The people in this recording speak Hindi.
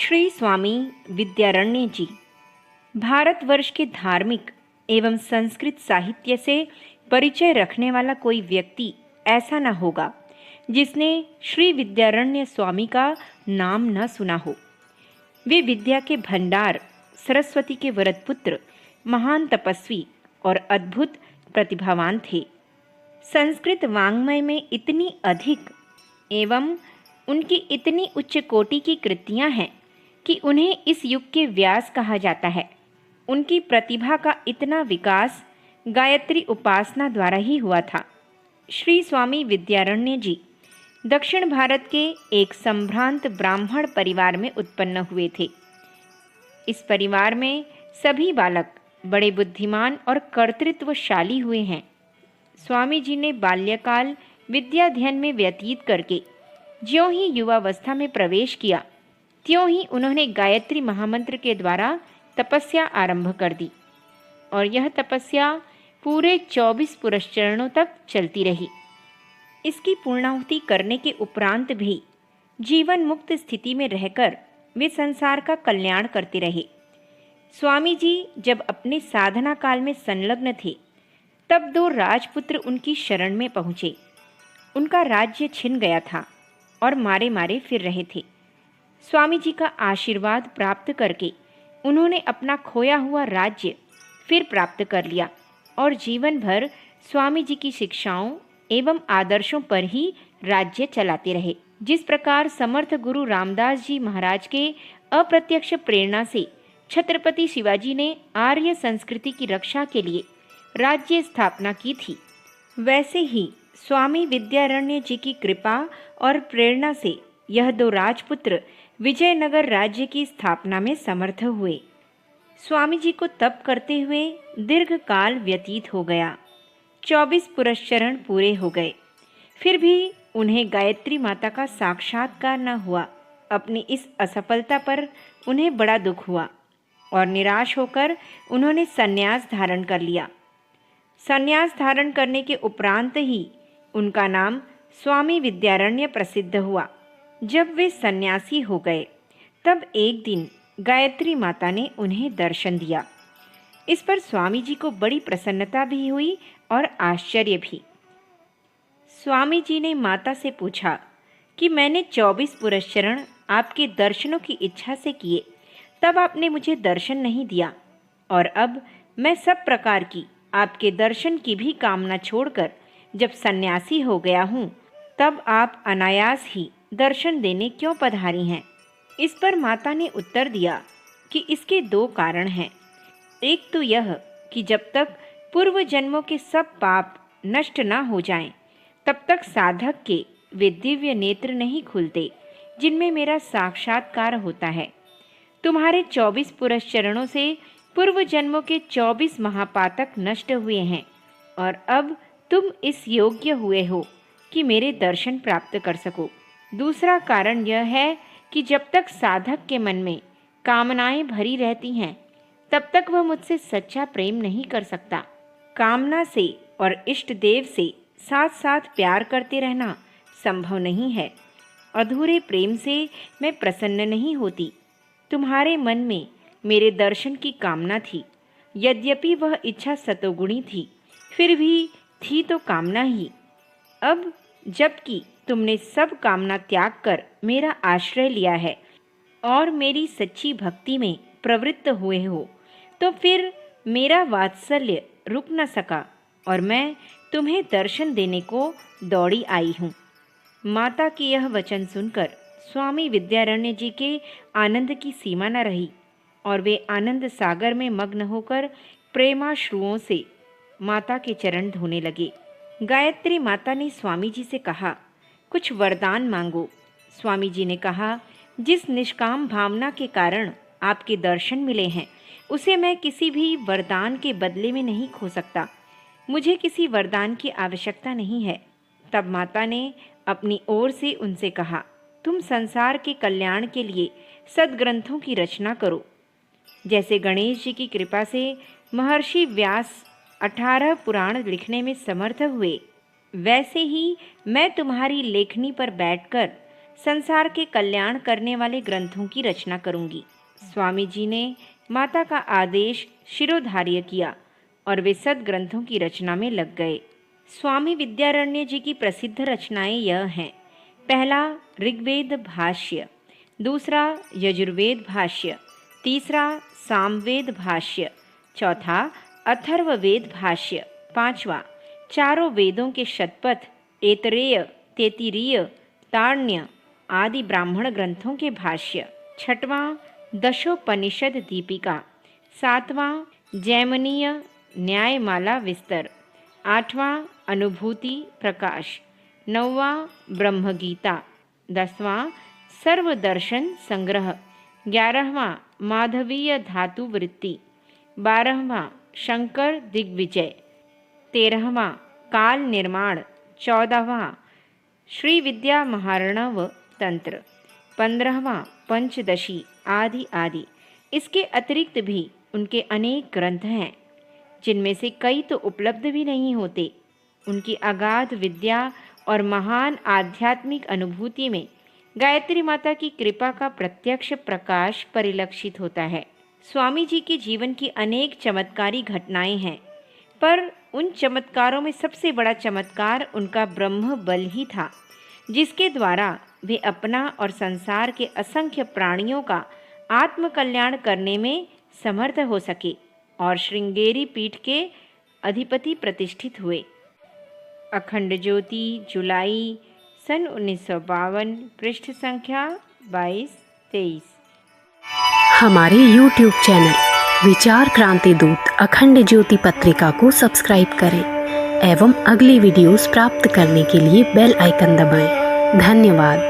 श्री स्वामी विद्यारण्य जी भारतवर्ष के धार्मिक एवं संस्कृत साहित्य से परिचय रखने वाला कोई व्यक्ति ऐसा न होगा जिसने श्री विद्यारण्य स्वामी का नाम न सुना हो। वे विद्या के भंडार, सरस्वती के वरदपुत्र, महान तपस्वी और अद्भुत प्रतिभावान थे। संस्कृत वाङ्मय में इतनी अधिक एवं उनकी इतनी उच्च कोटि की कृतियां हैं कि उन्हें इस युग के व्यास कहा जाता है। उनकी प्रतिभा का इतना विकास गायत्री उपासना द्वारा ही हुआ था। श्री स्वामी विद्यारण्य जी दक्षिण भारत के एक संभ्रांत ब्राह्मण परिवार में उत्पन्न हुए थे। इस परिवार में सभी बालक बड़े बुद्धिमान और कर्तृत्वशाली हुए हैं। स्वामी जी ने बाल्यकाल विद्याध्ययन में व्यतीत करके ज्यों ही युवावस्था में प्रवेश किया, त्यों ही उन्होंने गायत्री महामंत्र के द्वारा तपस्या आरंभ कर दी और यह तपस्या पूरे 24 पुरस्चरणों तक चलती रही। इसकी पूर्णाहुति करने के उपरांत भी जीवन मुक्त स्थिति में रहकर वे संसार का कल्याण करते रहे। स्वामी जी जब अपने साधना काल में संलग्न थे, तब 2 राजपुत्र उनकी शरण में पहुँचे। उनका राज्य छिन गया था और मारे मारे फिर रहे थे। स्वामी जी का आशीर्वाद प्राप्त करके उन्होंने अपना खोया हुआ राज्य फिर प्राप्त कर लिया और जीवन भर स्वामी जी की शिक्षाओं एवं आदर्शों पर ही राज्य चलाते रहे। जिस प्रकार समर्थ गुरु रामदास जी महाराज के अप्रत्यक्ष प्रेरणा से छत्रपति शिवाजी ने आर्य संस्कृति की रक्षा के लिए राज्य स्थापना की थी, वैसे ही स्वामी विद्यारण्य जी की कृपा और प्रेरणा से यह 2 राजपुत्र विजयनगर राज्य की स्थापना में समर्थ हुए। स्वामी जी को तप करते हुए दीर्घ काल व्यतीत हो गया। 24 पुरस्चरण पूरे हो गए, फिर भी उन्हें गायत्री माता का साक्षात्कार न हुआ। अपनी इस असफलता पर उन्हें बड़ा दुख हुआ और निराश होकर उन्होंने संन्यास धारण कर लिया। संन्यास धारण करने के उपरांत ही उनका नाम स्वामी विद्यारण्य प्रसिद्ध हुआ। जब वे सन्यासी हो गए, तब एक दिन गायत्री माता ने उन्हें दर्शन दिया। इस पर स्वामी जी को बड़ी प्रसन्नता भी हुई और आश्चर्य भी। स्वामी जी ने माता से पूछा कि मैंने 24 पुरस्चरण आपके दर्शनों की इच्छा से किए, तब आपने मुझे दर्शन नहीं दिया, और अब मैं सब प्रकार की आपके दर्शन की भी कामना छोड़कर जब सन्यासी हो गया हूँ, तब आप अनायास ही दर्शन देने क्यों पधारी हैं? इस पर माता ने उत्तर दिया कि इसके 2 कारण हैं। एक तो यह कि जब तक पूर्व जन्मों के सब पाप नष्ट न हो जाएं, तब तक साधक के वे दिव्य नेत्र नहीं खुलते जिनमें मेरा साक्षात्कार होता है। तुम्हारे 24 पुरस्चरणों से पूर्व जन्मों के 24 महापातक नष्ट हुए हैं और अब तुम इस योग्य हुए हो कि मेरे दर्शन प्राप्त कर सको। दूसरा कारण यह है कि जब तक साधक के मन में कामनाएं भरी रहती हैं, तब तक वह मुझसे सच्चा प्रेम नहीं कर सकता। कामना से और इष्ट देव से साथ साथ प्यार करते रहना संभव नहीं है। अधूरे प्रेम से मैं प्रसन्न नहीं होती। तुम्हारे मन में मेरे दर्शन की कामना थी, यद्यपि वह इच्छा सतोगुणी थी, फिर भी थी तो कामना ही। अब जबकि तुमने सब कामना त्याग कर मेरा आश्रय लिया है और मेरी सच्ची भक्ति में प्रवृत्त हुए हो, तो फिर मेरा वात्सल्य रुक न सका और मैं तुम्हें दर्शन देने को दौड़ी आई हूँ। माता की यह वचन सुनकर स्वामी विद्यारण्य जी के आनंद की सीमा न रही और वे आनंद सागर में मग्न होकर प्रेमाश्रुओं से माता के चरण धोने लगे। गायत्री माता ने स्वामी जी से कहा, कुछ वरदान मांगो। स्वामी जी ने कहा, जिस निष्काम भावना के कारण आपके दर्शन मिले हैं, उसे मैं किसी भी वरदान के बदले में नहीं खो सकता। मुझे किसी वरदान की आवश्यकता नहीं है। तब माता ने अपनी ओर से उनसे कहा, तुम संसार के कल्याण के लिए सद्ग्रंथों की रचना करो। जैसे गणेश जी की कृपा से महर्षि व्यास 18 पुराण लिखने में समर्थ हुए, वैसे ही मैं तुम्हारी लेखनी पर बैठकर संसार के कल्याण करने वाले ग्रंथों की रचना करूंगी। स्वामी जी ने माता का आदेश शिरोधार्य किया और वे सद्ग्रंथों की रचना में लग गए। स्वामी विद्यारण्य जी की प्रसिद्ध रचनाएं यह हैं: पहला ऋग्वेद भाष्य, दूसरा यजुर्वेद भाष्य, तीसरा सामवेद भाष्य, चौथा अथर्ववेद भाष्य, पांचवा चारों वेदों के शतपथ, ऐतरेय, तैत्तिरीय, तारण्य आदि ब्राह्मण ग्रंथों के भाष्य, छठवां दशोपनिषद दीपिका, सातवां जैमिनीय न्यायमाला विस्तर, आठवां अनुभूति प्रकाश, नौवां ब्रह्मगीता, 10वां सर्वदर्शन संग्रह, 11वां माधवीय धातु वृत्ति, 12वां शंकर दिग्विजय, 13वां काल निर्माण, 14वां श्री विद्या महार्णव तंत्र, 15वां पंचदशी आदि आदि। इसके अतिरिक्त भी उनके अनेक ग्रंथ हैं, जिनमें से कई तो उपलब्ध भी नहीं होते। उनकी अगाध विद्या और महान आध्यात्मिक अनुभूति में गायत्री माता की कृपा का प्रत्यक्ष प्रकाश परिलक्षित होता है। स्वामी जी के जीवन की अनेक चमत्कारी घटनाएं हैं, पर उन चमत्कारों में सबसे बड़ा चमत्कार उनका ब्रह्म बल ही था, जिसके द्वारा वे अपना और संसार के असंख्य प्राणियों का आत्मकल्याण करने में समर्थ हो सके और श्रृंगेरी पीठ के अधिपति प्रतिष्ठित हुए। अखंड ज्योति, जुलाई सन 1952, पृष्ठ संख्या 22-23। हमारे YouTube चैनल विचार क्रांति दूत अखंड ज्योति पत्रिका को सब्सक्राइब करें एवं अगली वीडियोस प्राप्त करने के लिए बेल आइकन दबाएं। धन्यवाद।